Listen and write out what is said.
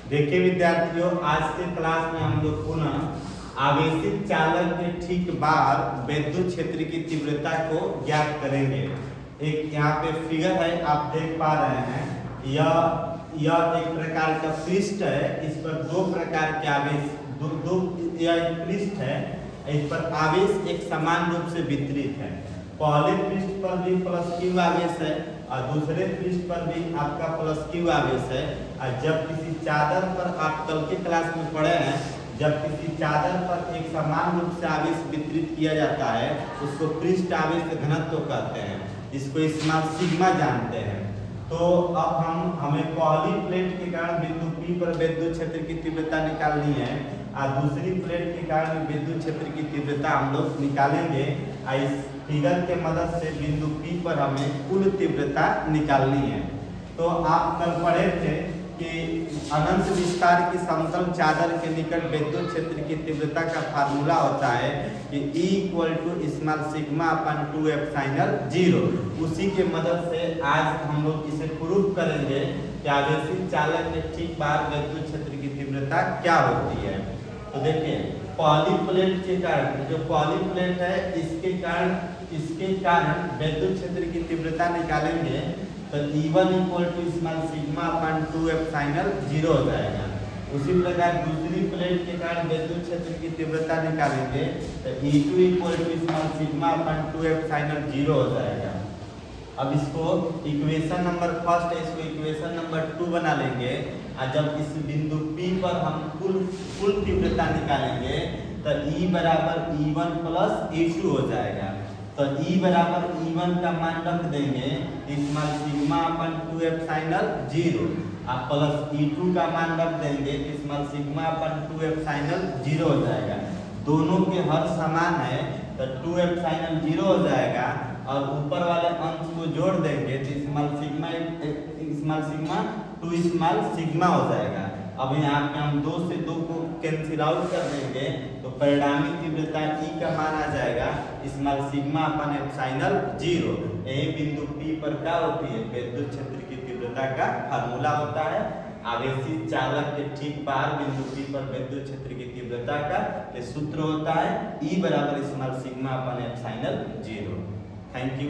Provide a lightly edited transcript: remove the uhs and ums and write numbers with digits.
देखिए विद्यार्थियों, आज के क्लास में हम लोग पुनः आवेशित चालक के ठीक बाद विद्युत क्षेत्र की तीव्रता को ज्ञात करेंगे। एक यहाँ पे फिगर है, आप देख पा रहे हैं। यह एक प्रकार का पृष्ठ है। इस पर दो प्रकार के आवेश यह एक पृष्ठ है। इस पर आवेश एक समान रूप से वितरित है। पहले पृष्ठ पर भी प्लस क्यू आवेश है और दूसरे पृष्ठ पर भी आपका प्लस क्यू आवेश है। और जब किसी चादर पर, आप कल के क्लास में पढ़े हैं, जब किसी चादर पर एक समान रूप से आवेश वितरित किया जाता है उसको पृष्ठ आवेश घनत्व कहते हैं। इसको स्मॉल सिग्मा जानते हैं। तो अब हमें पहली प्लेट के कारण बिंदु P पर विद्युत क्षेत्र की तीव्रता निकालनी है और दूसरी प्लेट के कारण विद्युत क्षेत्र की तीव्रता हम लोग निकालेंगे। इस फिगर के मदद से बिंदु P पर हमें कुल तीव्रता निकालनी है। तो आप कल पढ़े थे कि अनंत विस्तार की समतल चादर के निकट विद्युत क्षेत्र की तीव्रता का फार्मूला होता है कि E = स्मॉल सिग्मा अपन 2ε0। उसी के मदद से आज हम लोग इसे प्रूव करेंगे कि आवेशित चालक के ठीक बाद विद्युत क्षेत्र की तीव्रता क्या होती है। तो देखिए, पहली प्लेट के कारण, जो पहली प्लेट है इसके कारण विद्युत क्षेत्र की तीव्रता निकालेंगे तो E1 = स्मॉल सिग्मा अपन 2ε0 हो जाएगा। उसी प्रकार दूसरी प्लेट के कारण विद्युत क्षेत्र की तीव्रता निकालेंगे तो E2 = स्मॉल सिग्मा अपन 2ε0 हो जाएगा। अब इसको इक्वेशन नंबर फर्स्ट है, इसको इक्वेशन नंबर 2 बना लेंगे। और जब इस बिंदु P पर हम कुल तीव्रता निकालेंगे तो E = E1 + E2 हो जाएगा। तो E = E1 का मान रख देंगे स्मॉल सिग्मा अपन 2ε0 और प्लस E2 का मान रख देंगे स्मॉल सिग्मा अपन 2ε0 हो जाएगा। दोनों के हर समान है तो 2ε0 हो जाएगा और ऊपर वाले अंश को जोड़ देंगे तो स्मॉल सिग्मा 2 स्मॉल सिग्मा हो जाएगा। अब यहाँ पे हम 2 से 2 को कैंसिल आउट कर देंगे तो परिणामी तीव्रता E का मान आ जाएगा स्मॉल सिग्मा अपन ε0। यही बिंदु P पर क्या होती है, विद्युत क्षेत्र की तीव्रता का फार्मूला होता है। आवेशित चालक के ठीक बाहर बिंदु P पर विद्युत क्षेत्र की तीव्रता का सूत्र होता है E = small sigma upon ε0। Thank you.